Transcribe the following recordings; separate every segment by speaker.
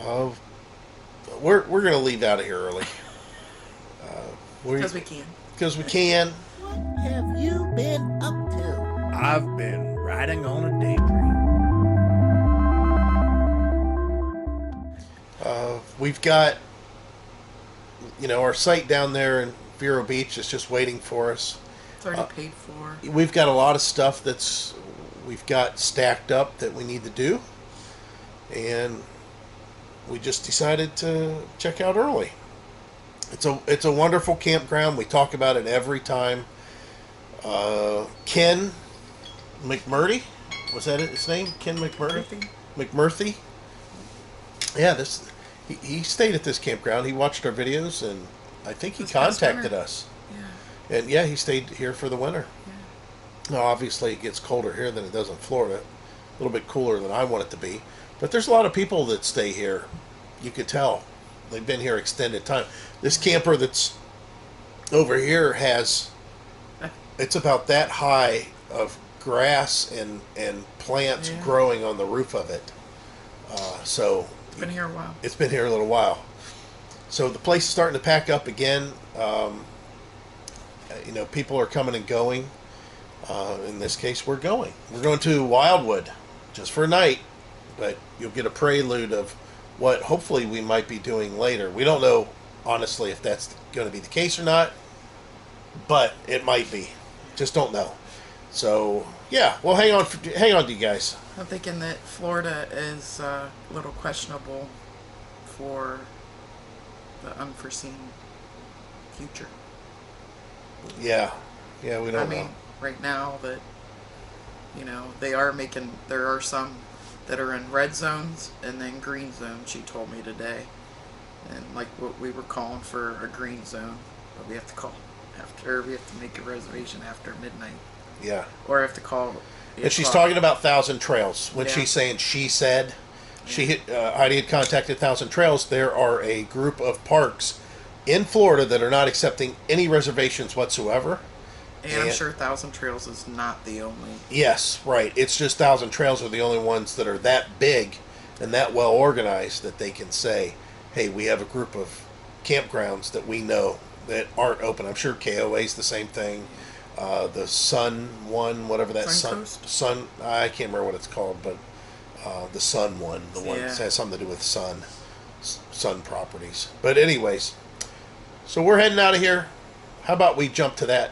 Speaker 1: Uh, we're going to leave out of here early.
Speaker 2: Because we can.
Speaker 1: Because we can.
Speaker 3: What have you been up to?
Speaker 4: I've been riding on a daydream.
Speaker 1: We've got, our site down there in Vero Beach is just waiting for us.
Speaker 2: It's already paid for.
Speaker 1: We've got a lot of stuff we've got stacked up that we need to do. And we just decided to check out early. It's a wonderful campground. We talk about it every time. Ken McMurtry, was that his name? Ken McMurtry? McMurtry. Yeah, he stayed at this campground. He watched our videos, and I think he contacted us.
Speaker 2: Yeah.
Speaker 1: And yeah, he stayed here for the winter.
Speaker 2: Yeah.
Speaker 1: Now, obviously, it gets colder here than it does in Florida. A little bit cooler than I want it to be. But there's a lot of people that stay here. You could tell. They've been here extended time. This camper that's over here it's about that high of grass and plants growing on the roof of it. So
Speaker 2: It's been here a while.
Speaker 1: It's been here a little while. So the place is starting to pack up again. People are coming and going. In this case, we're going. We're going to Wildwood just for a night, but you'll get a prelude of what hopefully we might be doing later. We don't know, honestly, if that's going to be the case or not, but it might be. Just don't know. So, yeah, well, hang on to you guys.
Speaker 2: I'm thinking that Florida is a little questionable for the unforeseen future.
Speaker 1: Yeah, we don't know.
Speaker 2: I mean, right now that, there are some that are in red zones and then green zones, she told me today. And like what we were calling for a green zone, but we have to make a reservation after midnight.
Speaker 1: Yeah.
Speaker 2: Or have to call.
Speaker 1: And she's talking about Thousand Trails. When
Speaker 2: Yeah.
Speaker 1: she's saying she said, Heidi had contacted Thousand Trails. There are a group of parks in Florida that are not accepting any reservations whatsoever.
Speaker 2: And I'm sure Thousand Trails is not the only.
Speaker 1: Yes, right. It's just Thousand Trails are the only ones that are that big and that well organized that they can say, hey, we have a group of campgrounds that we know that aren't open. I'm sure KOA's the same thing. The Sun one, whatever that Sun, I can't remember what it's called, but the Sun one, the one that has something to do with sun properties. But anyways, so we're heading out of here. How about we jump to that?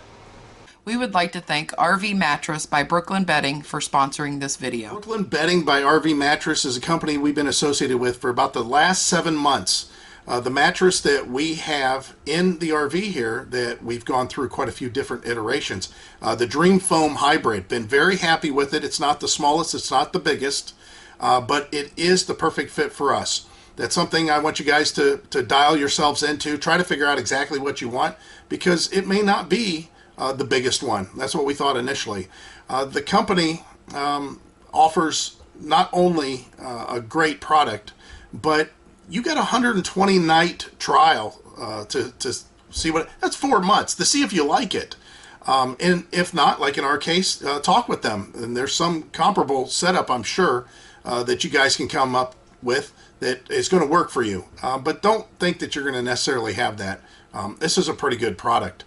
Speaker 2: We would like to thank RV Mattress by Brooklyn Bedding for sponsoring this video.
Speaker 1: Brooklyn Bedding by RV Mattress is a company we've been associated with for about the last 7 months. The mattress that we have in the RV here that we've gone through quite a few different iterations. The Dream Foam Hybrid. Been very happy with it. It's not the smallest, it's not the biggest, but it is the perfect fit for us. That's something I want you guys to dial yourselves into. Try to figure out exactly what you want, because it may not be the biggest one. That's what we thought initially. The company offers not only a great product, but you get a 120 night trial to see that's 4 months to see if you like it. And if not, like in our case, talk with them. And there's some comparable setup, I'm sure, that you guys can come up with that is going to work for you. But don't think that you're going to necessarily have that. This is a pretty good product.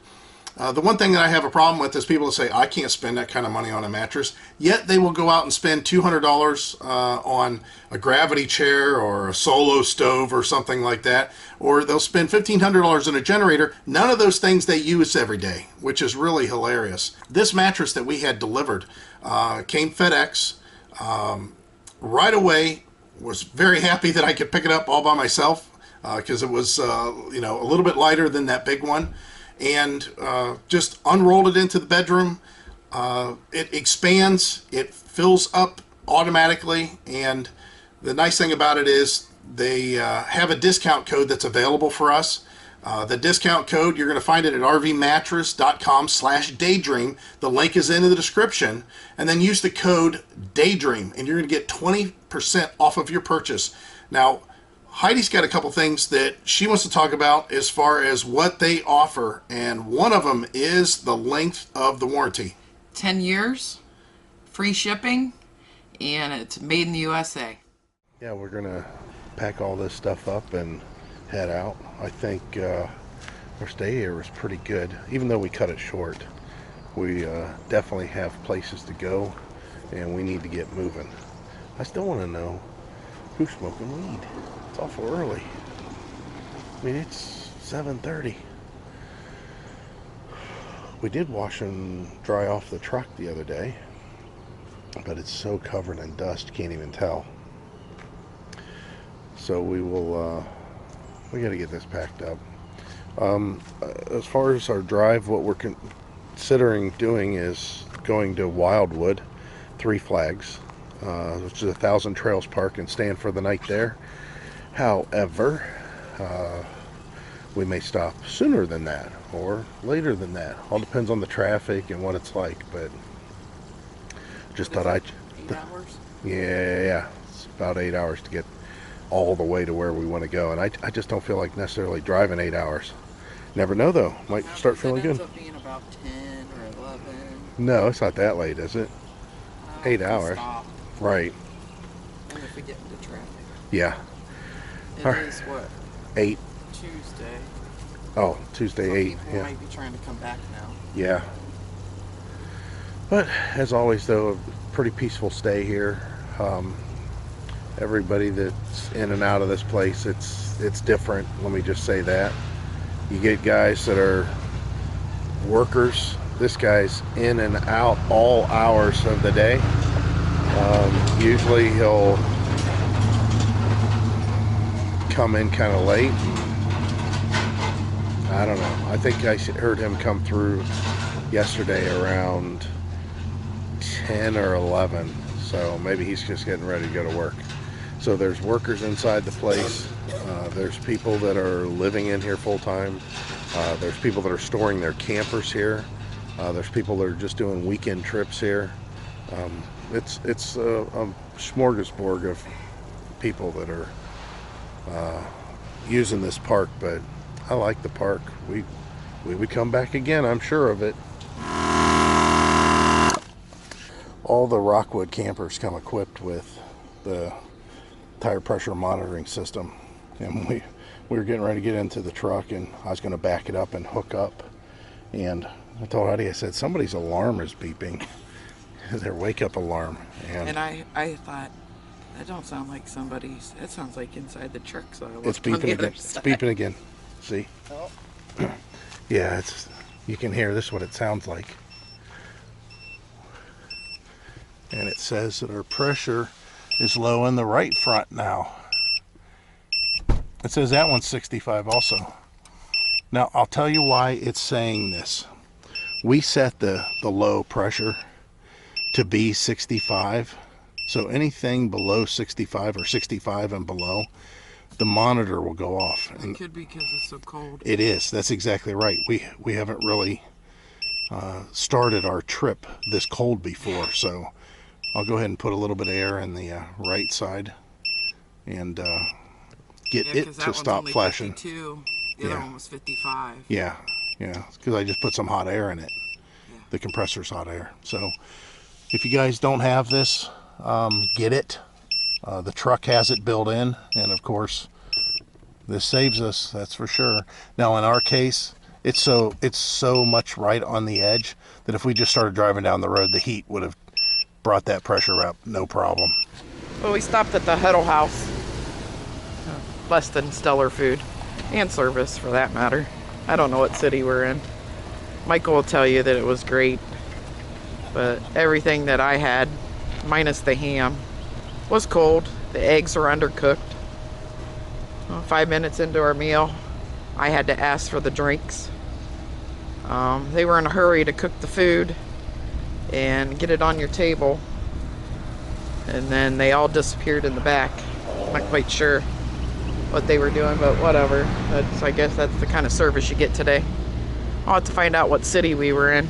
Speaker 1: The one thing that I have a problem with is people that say, I can't spend that kind of money on a mattress, yet they will go out and spend $200 on a gravity chair or a solo stove or something like that, or they'll spend $1,500 on a generator. None of those things they use every day, which is really hilarious. This mattress that we had delivered came FedEx right away. Was very happy that I could pick it up all by myself because it was a little bit lighter than that big one. And just unrolled it into the bedroom. It expands, it fills up automatically, and the nice thing about it is they have a discount code that's available for us. The discount code, you're going to find it at rvmattress.com/daydream. The link is in the description, and then use the code daydream, and you're going to get 20% off of your purchase. Now, Heidi's got a couple things that she wants to talk about as far as what they offer, and one of them is the length of the warranty.
Speaker 2: 10 years, free shipping, and it's made in the USA.
Speaker 1: Yeah, we're going to
Speaker 5: pack all this stuff up and head out. I think our stay here was pretty good, even though we cut it short. We definitely have places to go, and we need to get moving. I still want to know who's smoking weed. It's awful early. I mean, it's 7:30. We did wash and dry off the truck the other day, but it's so covered in dust, you can't even tell. So we will, we got to get this packed up. As far as our drive, what we're considering doing is going to Wildwood, Three Flags, which is 1,000 Trails Park, and staying for the night there. However, we may stop sooner than that or later than that. All depends on the traffic and what it's like. But just thought I'd
Speaker 2: 8 hours?
Speaker 5: yeah, it's about 8 hours to get all the way to where we want to go, and I just don't feel like necessarily driving 8 hours. Never know though, might start feeling good.
Speaker 2: It ends up being about 10 or 11.
Speaker 5: No, it's not that late, is it? 8 hours.
Speaker 2: Stop.
Speaker 5: Right.
Speaker 2: And if we get into traffic.
Speaker 5: Yeah.
Speaker 2: It is what?
Speaker 5: 8.
Speaker 2: Tuesday.
Speaker 5: Oh, Tuesday.
Speaker 2: Some
Speaker 5: 8.
Speaker 2: people
Speaker 5: Yeah.
Speaker 2: might be trying to come back now.
Speaker 5: Yeah. But as always though, a pretty peaceful stay here. Everybody that's in and out of this place, it's different, let me just say that. You get guys that are workers. This guy's in and out all hours of the day. Usually he'll come in kind of late. I don't know, I think I heard him come through yesterday around 10 or 11, so maybe he's just getting ready to go to work. So there's workers inside the place, there's people that are living in here full-time, there's people that are storing their campers here, there's people that are just doing weekend trips here. It's a smorgasbord of people that are using this park, but I like the park. We would come back again, I'm sure of it. All the Rockwood campers come equipped with the tire pressure monitoring system, and we were getting ready to get into the truck, and I was going to back it up and hook up, and I told Heidi, I said, somebody's alarm is beeping, their wake up alarm,
Speaker 2: And I thought, that don't sound like somebody's, it sounds like inside the truck, so I
Speaker 5: it's
Speaker 2: looked on the
Speaker 5: beeping
Speaker 2: other
Speaker 5: again. It's
Speaker 2: side.
Speaker 5: beeping again. See?
Speaker 2: Oh.
Speaker 5: Yeah, you can hear this, what it sounds like. And it says that our pressure is low in the right front now. It says that one's 65 also. Now, I'll tell you why it's saying this. We set the low pressure to be 65. So anything below 65 or 65 and below, the monitor will go off.
Speaker 2: It could be because it's so cold.
Speaker 5: It is. That's exactly right. We haven't really started our trip this cold before, so I'll go ahead and put a little bit of air in the right side and get it to stop flashing.
Speaker 2: 52. The other one was 55.
Speaker 5: Yeah, because I just put some hot air in it. Yeah. The compressor's hot air. So if you guys don't have this, get it. The truck has it built in, and of course this saves us, that's for sure. Now in our case, it's so much right on the edge that if we just started driving down the road, the heat would have brought that pressure up, no problem.
Speaker 2: Well, we stopped at the Huddle House. Less than stellar food and service, for that matter. I don't know what city we're in. Michael will tell you that it was great, but everything that I had, minus the ham, was cold. The eggs are undercooked. 5 minutes into our meal, I had to ask for the drinks. They were in a hurry to cook the food and get it on your table, and then they all disappeared in the back. I'm not quite sure what they were doing, but whatever. I guess that's the kind of service you get today. I'll have to find out what city we were in.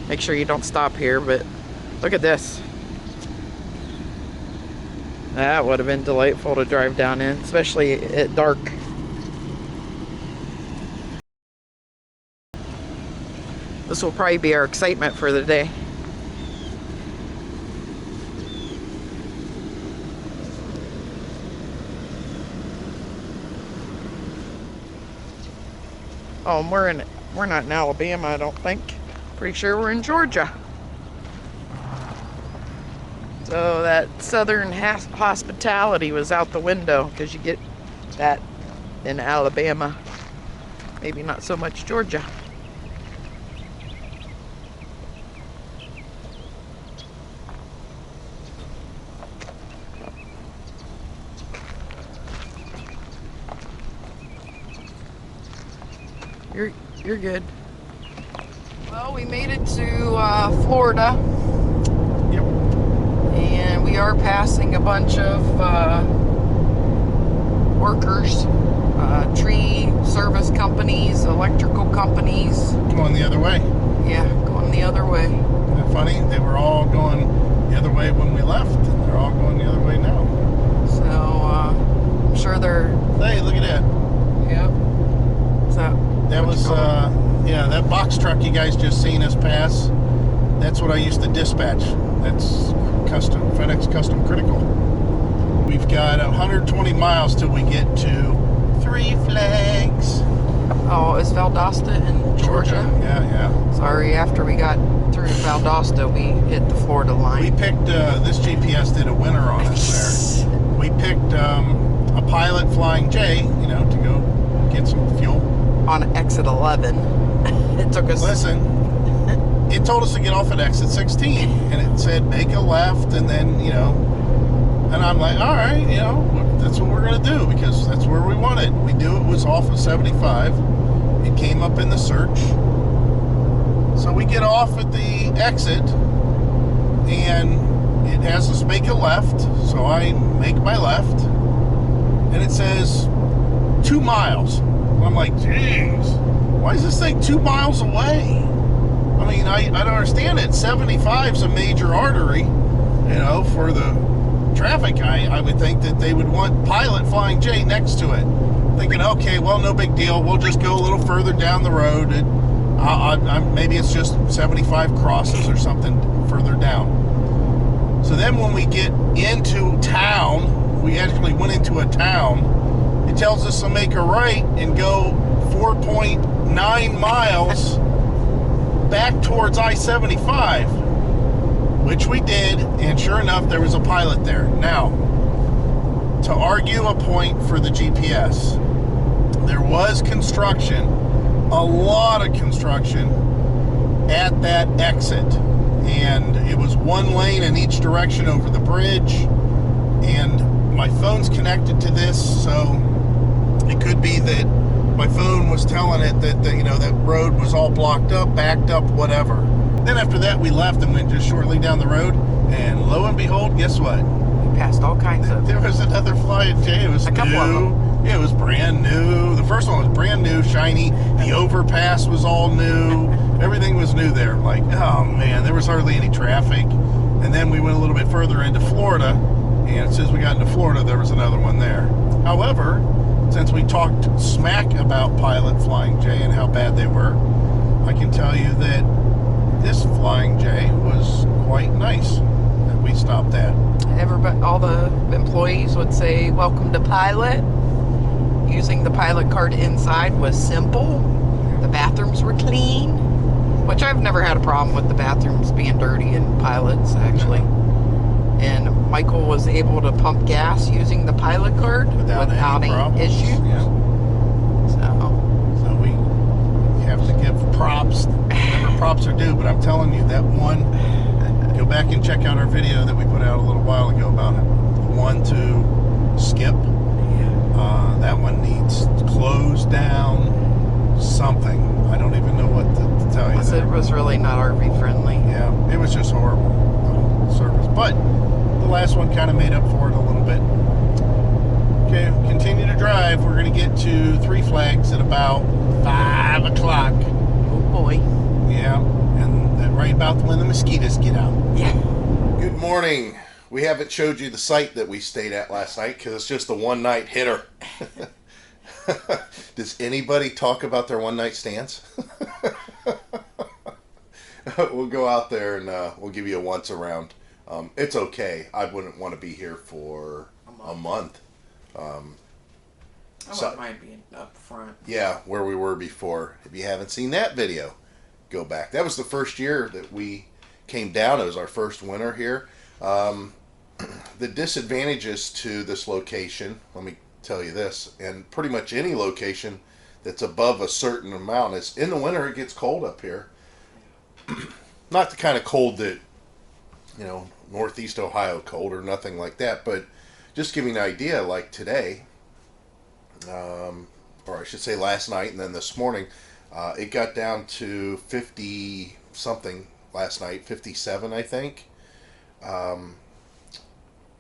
Speaker 2: Make sure you don't stop here, but look at this. That would have been delightful to drive down in, especially at dark. This will probably be our excitement for the day. Oh, and we're not in Alabama, I don't think. Pretty sure we're in Georgia. So that southern hospitality was out the window, because you get that in Alabama. Maybe not so much Georgia. You're good. Well, we made it to Florida.
Speaker 1: Yep.
Speaker 2: And we are passing a bunch of workers, tree service companies, electrical companies.
Speaker 1: Going the other way.
Speaker 2: Yeah, going the other way.
Speaker 1: Isn't that funny? They were all going the other way when we left, and they're all going the other way now.
Speaker 2: So, I'm sure they're...
Speaker 1: Hey, look at that.
Speaker 2: Yep. So,
Speaker 1: That was, yeah, that box truck you guys just seen us pass. That's what I used to dispatch. That's FedEx Custom Critical. We've got 120 miles till we get to Three Flags.
Speaker 2: Oh, is Valdosta in Georgia?
Speaker 1: Yeah.
Speaker 2: Sorry, after we got through Valdosta, we hit the Florida line.
Speaker 1: We picked, this GPS did a winner on us there. We picked a Pilot Flying J, you know, to go get some fuel.
Speaker 2: On exit 11. It took us...
Speaker 1: Listen, it told us to get off at exit 16, and it said make a left, and then, you know, and I'm like, all right, you know, that's what we're going to do, because that's where we wanted. We knew it was off of 75. It came up in the search. So we get off at the exit, and it has us make a left, so I make my left, and it says 2 miles. I'm like, geez, why is this thing 2 miles away? I mean, I don't understand it. 75's a major artery, you know, for the traffic. I would think that they would want Pilot Flying J next to it. Thinking, okay, well, no big deal. We'll just go a little further down the road. And maybe it's just 75 crosses or something further down. So then when we get into town, we actually went into a town. It tells us to make a right and go 4.9 miles back towards I-75, which we did, and sure enough, there was a pilot there. Now, to argue a point for the GPS, there was construction, a lot of construction at that exit, and it was one lane in each direction over the bridge, and my phone's connected to this, so it could be that my phone was telling it that you know, that road was all blocked up, backed up, whatever. Then after that, we left and went just shortly down the road, and lo and behold, guess what?
Speaker 2: We passed all kinds of...
Speaker 1: There was another Flying J. It was
Speaker 2: a couple of them.
Speaker 1: Yeah, it was brand new. The first one was brand new, shiny. The overpass was all new. Everything was new there. Like, oh man, there was hardly any traffic. And then we went a little bit further into Florida, and as soon as we got into Florida, there was another one there. However, since we talked smack about Pilot Flying J and how bad they were, I can tell you that this Flying J was quite nice that we stopped at.
Speaker 2: Everybody, all the employees would say, welcome to Pilot. Using the Pilot card inside was simple. The bathrooms were clean, which I've never had a problem with the bathrooms being dirty in Pilots, actually. And Michael was able to pump gas using the Pilot card without any issue.
Speaker 1: Yeah. So we have to give props, whatever props are due, but I'm telling you, that one, go back and check out our video that we put out a little while ago about it. The one to skip. That one needs closed down, something. I don't even know what to tell you.
Speaker 2: It was really not RV friendly.
Speaker 1: Yeah, it was just horrible service. But the last one kind of made up for it a little bit. Okay, continue to drive. We're going to get to Three Flags at about 5 o'clock.
Speaker 2: Oh boy.
Speaker 1: Yeah, and right about when the mosquitoes get out.
Speaker 2: Yeah.
Speaker 5: Good morning. We haven't showed you the site that we stayed at last night because it's just a one-night hitter. Does anybody talk about their one-night stands? We'll go out there and we'll give you a once around. It's okay. I wouldn't want to be here for a month.
Speaker 2: I wouldn't mind being up front.
Speaker 5: Yeah, where we were before. If you haven't seen that video, go back. That was the first year that we came down. It was our first winter here. The disadvantages to this location, let me tell you this, and pretty much any location that's above a certain amount is in the winter it gets cold up here. Not the kind of cold that, Northeast Ohio cold or nothing like that, but just give you an idea, like today, or I should say last night and then this morning, it got down to 50 something last night, 57 I think.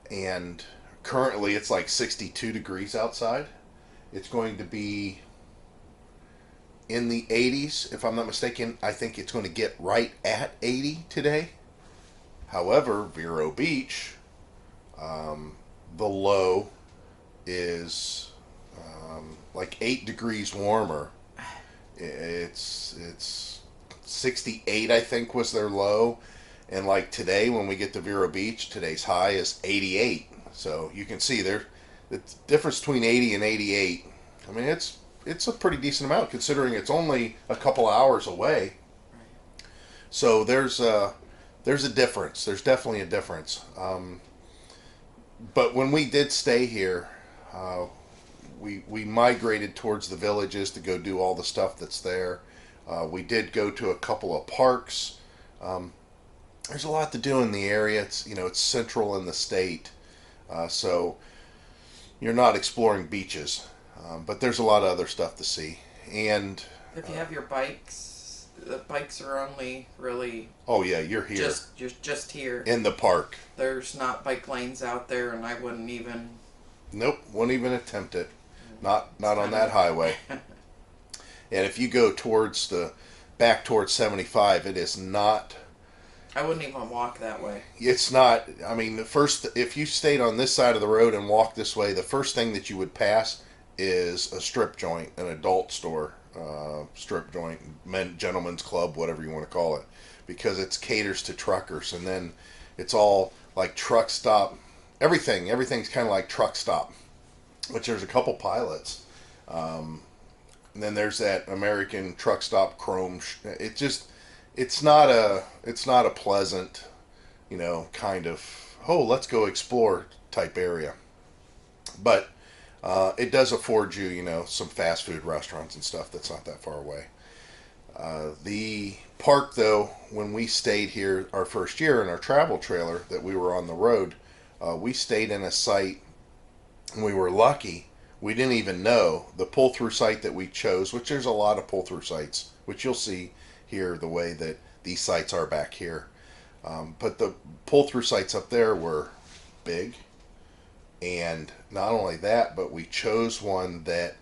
Speaker 5: And currently it's like 62 degrees outside. It's going to be in the 80s, if I'm not mistaken. I think it's going to get right at 80 today. However, Vero Beach, the low is like 8 degrees warmer. It's 68, I think, was their low. And like today, when we get to Vero Beach, today's high is 88. So you can see there, the difference between 80 and 88. I mean, it's a pretty decent amount considering it's only a couple hours away. So there's a difference. There's definitely a difference. But when we did stay here, we migrated towards the villages to go do all the stuff that's there. We did go to a couple of parks. There's a lot to do in the area. It's central in the state, so you're not exploring beaches, but there's a lot of other stuff to see. And
Speaker 2: if you have your bikes, the bikes are only really.
Speaker 5: Oh yeah, you're here.
Speaker 2: Just here
Speaker 5: in the park.
Speaker 2: There's not bike lanes out there, and I wouldn't even.
Speaker 5: Nope, wouldn't even attempt it. Not on that highway. And if you go back towards 75, it is not.
Speaker 2: I wouldn't even walk that way.
Speaker 5: It's not. I mean, if you stayed on this side of the road and walked this way, the first thing that you would pass is a strip joint, an adult store, strip joint, gentleman's club, whatever you want to call it, because it caters to truckers, and then it's all like truck stop. Everything's kind of like truck stop, which there's a couple pilots. And then there's that American truck stop Chrome. It's not a pleasant, kind of, let's go explore type area. But it does afford you, some fast food restaurants and stuff that's not that far away. The park, though, when we stayed here our first year in our travel trailer that we were on the road, we stayed in a site, and we were lucky. We didn't even know the pull-through site that we chose, which there's a lot of pull-through sites, which you'll see here the way that these sites are back here. But the pull-through sites up there were big. And not only that, but we chose one that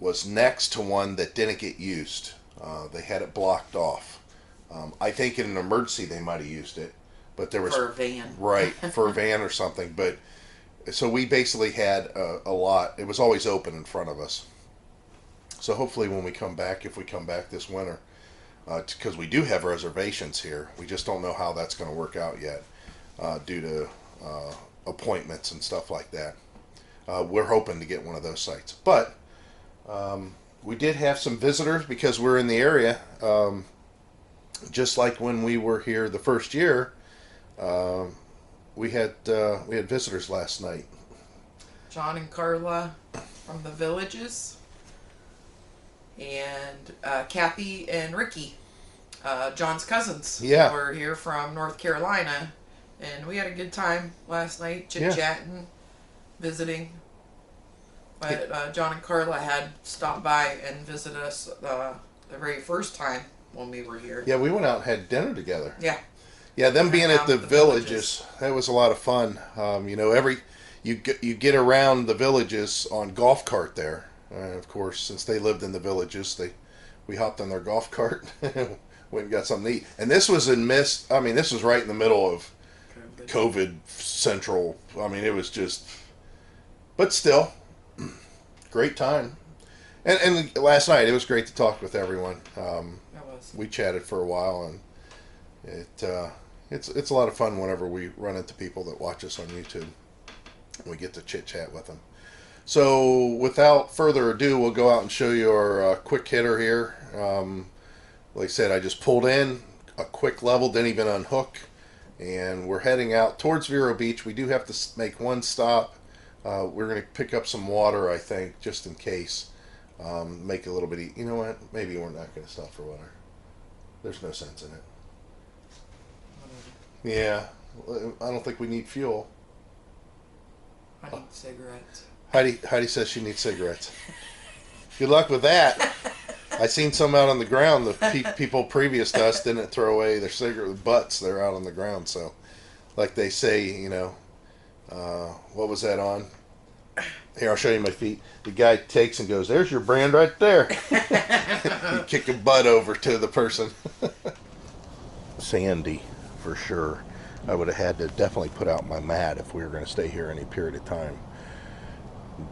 Speaker 5: was next to one that didn't get used. They had it blocked off. I think in an emergency they might have used it. But there was
Speaker 2: for a van.
Speaker 5: Right, for a van or something. But so we basically had a lot. It was always open in front of us. So hopefully when we come back, if we come back this winter, because we do have reservations here, we just don't know how that's going to work out yet due to appointments and stuff like that. We're hoping to get one of those sites. But we did have some visitors because we're in the area. Just like when we were here the first year, we had visitors last night.
Speaker 2: John and Carla from the Villages, and Kathy and Ricky, John's cousins.
Speaker 5: Yeah.
Speaker 2: Were here from North Carolina, and we had a good time last night, chit-chatting, visiting. But John and Carla had stopped by and visited us the very first time when we were here.
Speaker 5: Yeah, we went out and had dinner together.
Speaker 2: Yeah.
Speaker 5: Yeah, them being at the
Speaker 2: Villages.
Speaker 5: villages, that was a lot of fun. You get around the villages on golf cart there. Of course, since they lived in the villages, we hopped on their golf cart, went and got something to eat. And this was this was right in the middle of COVID central. I mean, it was just, but still, great time. And last night it was great to talk with everyone. We chatted for a while, and it's a lot of fun whenever we run into people that watch us on YouTube. We get to chit chat with them. So without further ado, we'll go out and show you our quick hitter here. Like I said, I just pulled in a quick level, didn't even unhook, and we're heading out towards Vero Beach. We do have to make one stop. We're going to pick up some water, I think, just in case. Make it a little bit. You know what? Maybe we're not going to stop for water. There's no sense in it. Yeah, I don't think we need fuel.
Speaker 2: I need cigarettes.
Speaker 5: Heidi says she needs cigarettes. Good luck with that. I seen some out on the ground. The people previous to us didn't throw away their cigarette butts. They're out on the ground. So, like they say, you know, what was that on? Here, I'll show you my feet. The guy takes and goes, "There's your brand right there." You kick a butt over to the person. Sandy, for sure. I would have had to definitely put out my mat if we were going to stay here any period of time.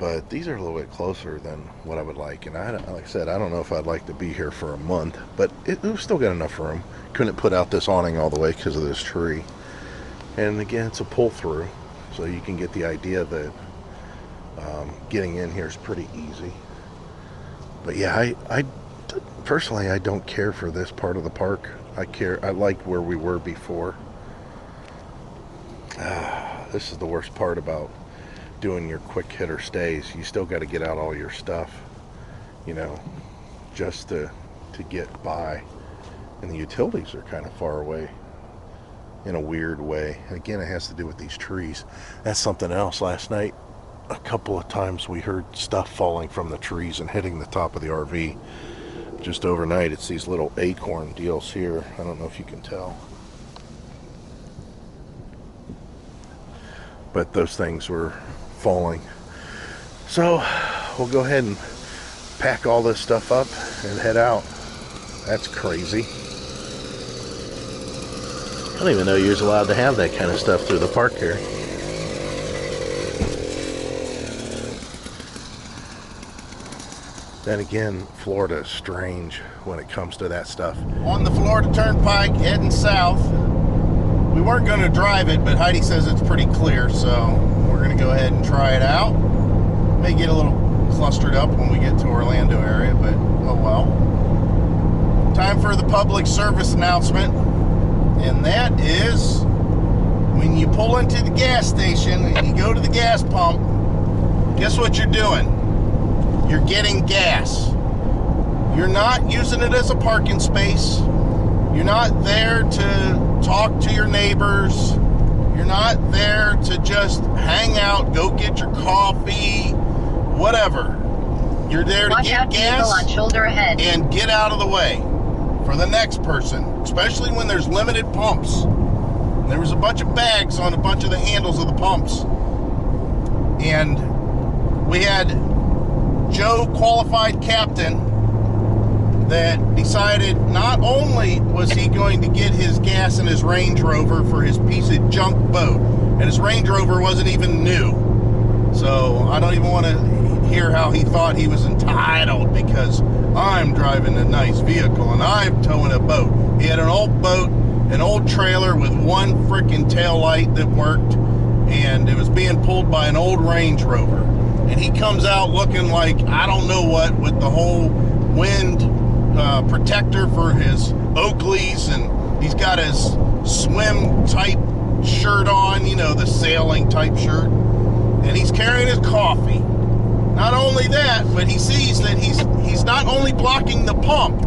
Speaker 5: But these are a little bit closer than what I would like. And like I said, I don't know if I'd like to be here for a month. But we've still got enough room. Couldn't put out this awning all the way because of this tree. And again, it's a pull-through. So you can get the idea that getting in here is pretty easy. But yeah, I personally, I don't care for this part of the park. I like where we were before. This is the worst part about doing your quick hitter stays. You still got to get out all your stuff, you know, just to get by. And the utilities are kind of far away in a weird way. And again, it has to do with these trees. That's something else. Last night, a couple of times we heard stuff falling from the trees and hitting the top of the RV. Just overnight, it's these little acorn deals here. I don't know if you can tell. But those things were falling. So we'll go ahead and pack all this stuff up and head out. That's crazy. I don't even know you're allowed to have that kind of stuff through the park here. Then again, Florida is strange when it comes to that stuff. On the Florida Turnpike, heading south. We weren't going to drive it, but Heidi says it's pretty clear, so we're going to go ahead and try it out. May get a little clustered up when we get to Orlando area, but oh well. Time for the public service announcement, and that is when you pull into the gas station and you go to the gas pump, guess what you're doing? You're getting gas. You're not using it as a parking space. You're not there to talk to your neighbors. You're not there to just hang out, go get your coffee, whatever. You're there to get gas
Speaker 6: on shoulder ahead
Speaker 5: and get out of the way for the next person, especially when there's limited pumps. There was a bunch of bags on a bunch of the handles of the pumps. And we had Joe, qualified captain, that decided not only was he going to get his gas in his Range Rover for his piece of junk boat, and his Range Rover wasn't even new. So I don't even want to hear how he thought he was entitled because I'm driving a nice vehicle and I'm towing a boat. He had an old boat, an old trailer with one freaking tail light that worked, and it was being pulled by an old Range Rover. And he comes out looking like I don't know what, with the whole wind protector for his Oakleys, and he's got his swim type shirt on, you know, the sailing type shirt, and he's carrying his coffee. Not only that, but he sees that he's not only blocking the pump,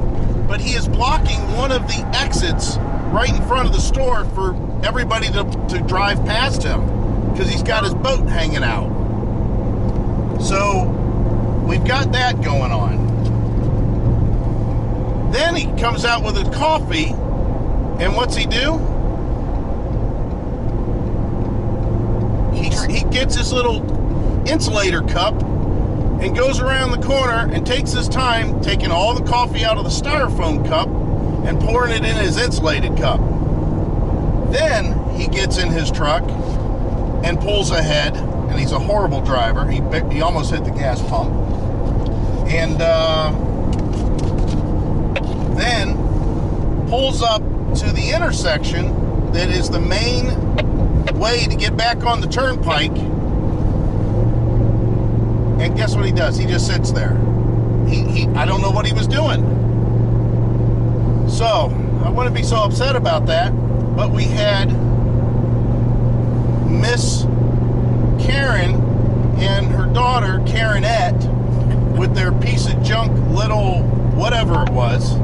Speaker 5: but he is blocking one of the exits right in front of the store for everybody to drive past him because he's got his boat hanging out. So we've got that going on. Then he comes out with his coffee, and what's he do? He gets his little insulator cup and goes around the corner and takes his time taking all the coffee out of the styrofoam cup and pouring it in his insulated cup. Then he gets in his truck and pulls ahead, and he's a horrible driver. He almost hit the gas pump. And then pulls up to the intersection that is the main way to get back on the Turnpike. And guess what he does? He just sits there. I don't know what he was doing. So, I wouldn't be so upset about that, but we had Miss Karen and her daughter, Karenette, with their piece of junk little whatever it was.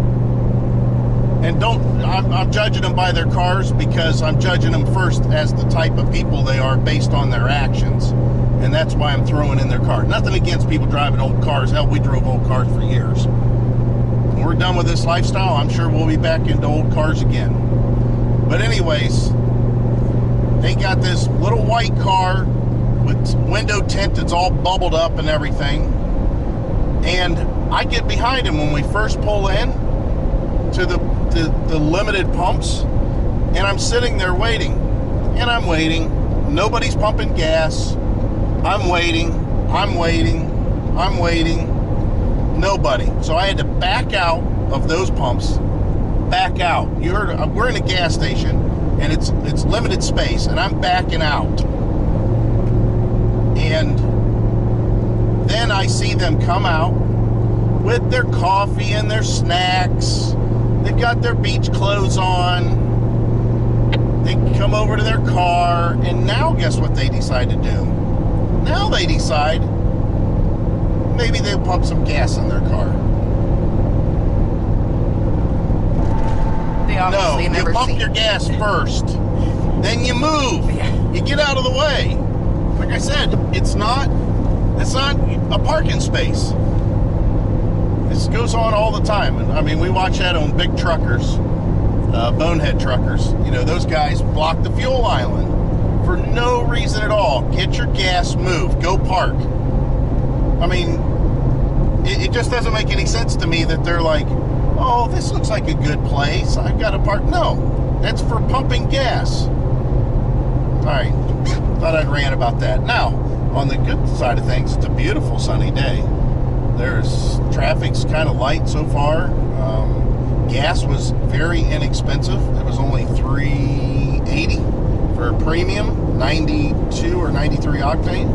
Speaker 5: And I'm judging them by their cars because I'm judging them first as the type of people they are based on their actions. And that's why I'm throwing in their car. Nothing against people driving old cars. Hell, we drove old cars for years. When we're done with this lifestyle, I'm sure we'll be back into old cars again. But anyways, they got this little white car with window tint that's all bubbled up and everything. And I get behind him when we first pull in to the limited pumps, and I'm sitting there waiting. And I'm waiting. Nobody's pumping gas. I'm waiting. Nobody. So I had to back out of those pumps. Back out. You heard, we're in a gas station, and it's limited space, and I'm backing out. And then I see them come out with their coffee and their snacks. They've got their beach clothes on. They come over to their car, and now guess what they decide to do? Now they decide maybe they'll pump some gas in their car.
Speaker 2: They obviously
Speaker 5: No, you pump your gas first. Then you move.
Speaker 2: Yeah.
Speaker 5: You get out of the way. Like I said, it's not a parking space. This goes on all the time. And I mean, we watch that on big truckers, bonehead truckers. You know, those guys block the fuel island for no reason at all. Get your gas, move, go park. I mean, it just doesn't make any sense to me that they're like, oh, this looks like a good place, I've got to park. No, that's for pumping gas. All right, thought I'd rant about that. Now, on the good side of things, it's a beautiful sunny day. Traffic's kind of light so far. Gas was very inexpensive. It was only $3.80 for a premium, 92 or 93 octane.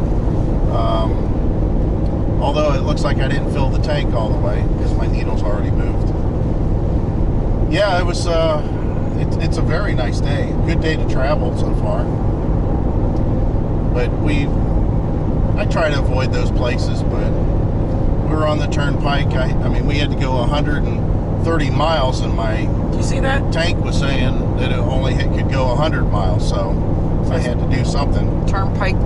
Speaker 5: Although it looks like I didn't fill the tank all the way because my needle's already moved. Yeah, it was. It's a very nice day. Good day to travel so far. But I try to avoid those places, but we're on the Turnpike. I mean, we had to go 130 miles, and my
Speaker 2: Do you see that?
Speaker 5: tank was saying that it could go 100 miles, so I had to do something.
Speaker 2: Turnpike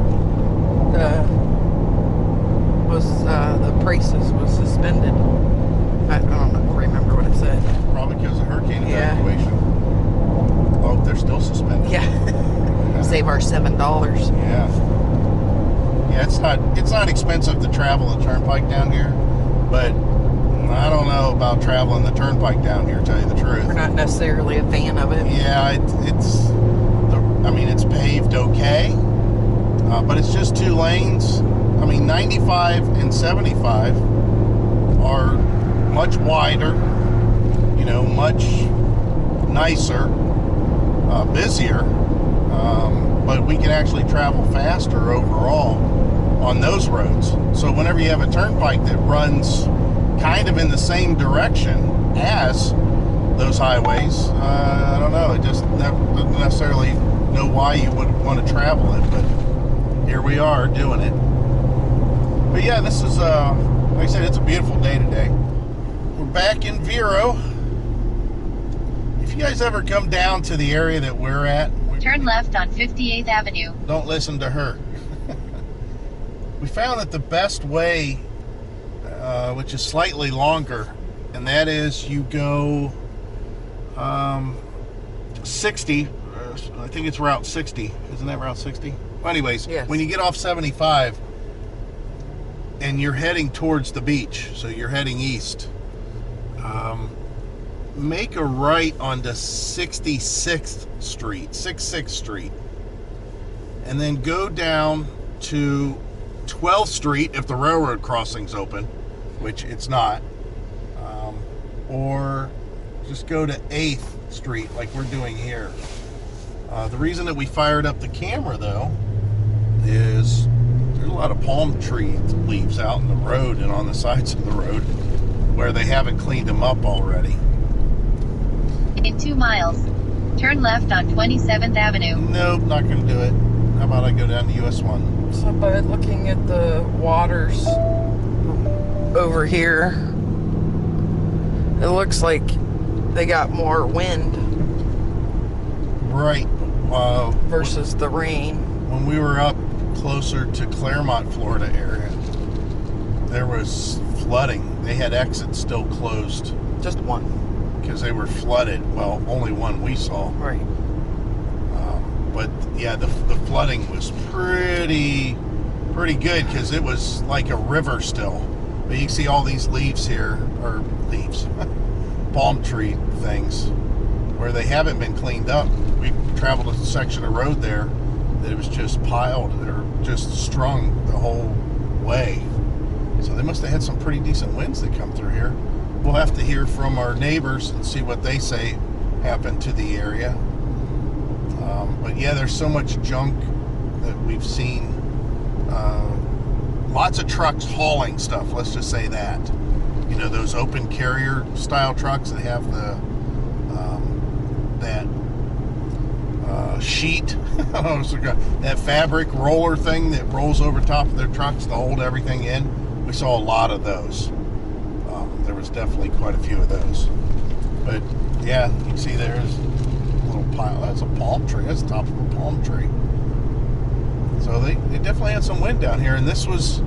Speaker 2: the prices was suspended. I don't remember what it said.
Speaker 5: Probably because of hurricane
Speaker 2: Yeah.
Speaker 5: evacuation. Oh, they're still suspended.
Speaker 2: Yeah. Save our $7.
Speaker 5: Yeah. Yeah, it's not expensive to travel the Turnpike down here, but I don't know about traveling the Turnpike down here, to tell you the truth.
Speaker 2: We're not necessarily a fan of it.
Speaker 5: Yeah, it's paved okay, but it's just 2 lanes. I mean, 95 and 75 are much wider, much nicer, busier, but we can actually travel faster overall on those roads. So whenever you have a turnpike that runs kind of in the same direction as those highways, I don't know, it just doesn't necessarily know why you would want to travel it, but here we are doing it. But yeah, this is, like I said, it's a beautiful day today. We're back in Vero. If you guys ever come down to the area that we're at,
Speaker 6: turn left on 58th Avenue.
Speaker 5: Don't listen to her. We found that the best way, which is slightly longer, and that is you go 60, I think it's Route 60. Isn't that Route 60? Well, anyways,
Speaker 2: Yes.
Speaker 5: when you get off 75 and you're heading towards the beach, so you're heading east, make a right onto 66th Street, and then go down to 12th Street if the railroad crossing's open, which it's not, or just go to 8th Street like we're doing here. The reason that we fired up the camera, though, is There's a lot of palm tree leaves out in the road and on the sides of the road where they haven't cleaned them up already.
Speaker 6: In 2 miles, turn left on 27th Avenue.
Speaker 5: Nope, not going to do it. How about I go down to US 1?
Speaker 2: So by looking at the waters over here, it looks like they got more wind
Speaker 5: Right.
Speaker 2: versus the rain.
Speaker 5: When we were up closer to Claremont, Florida area, there was flooding. They had exits still closed
Speaker 2: Just one.
Speaker 5: because they were flooded. Well, only one we saw.
Speaker 2: Right.
Speaker 5: But yeah, the flooding was pretty good because it was like a river still. But you can see all these leaves here, or leaves, palm tree things, where they haven't been cleaned up. We traveled a section of road there that it was just piled or just strung the whole way. So they must have had some pretty decent winds that come through here. We'll have to hear from our neighbors and see what they say happened to the area. But yeah, there's so much junk that we've seen. Lots of trucks hauling stuff, let's just say that. You know, those open carrier style trucks that have the sheet, that fabric roller thing that rolls over top of their trucks to hold everything in. We saw a lot of those. There was definitely quite a few of those. But yeah, you can see there's a little pile. That's a palm tree. That's the top of a palm tree. So they definitely had some wind down here, and this was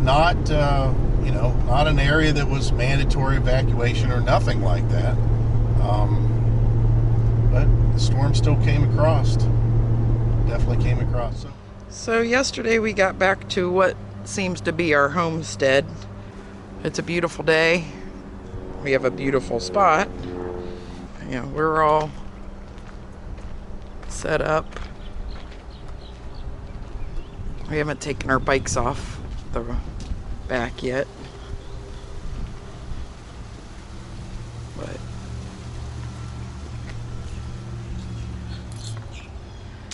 Speaker 5: not, not an area that was mandatory evacuation or nothing like that. But the storm still came across. Definitely came across.
Speaker 2: So yesterday we got back to what seems to be our homestead. It's a beautiful day. We have a beautiful spot. You know, we're all set up. We haven't taken our bikes off the back yet. But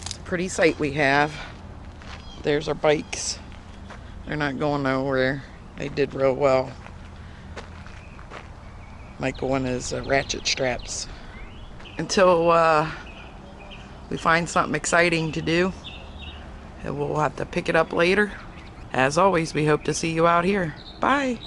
Speaker 2: it's a pretty sight we have. There's our bikes. They're not going nowhere. They did real well. Michael and his ratchet straps. Until we find something exciting to do, and we'll have to pick it up later. As always, we hope to see you out here. Bye.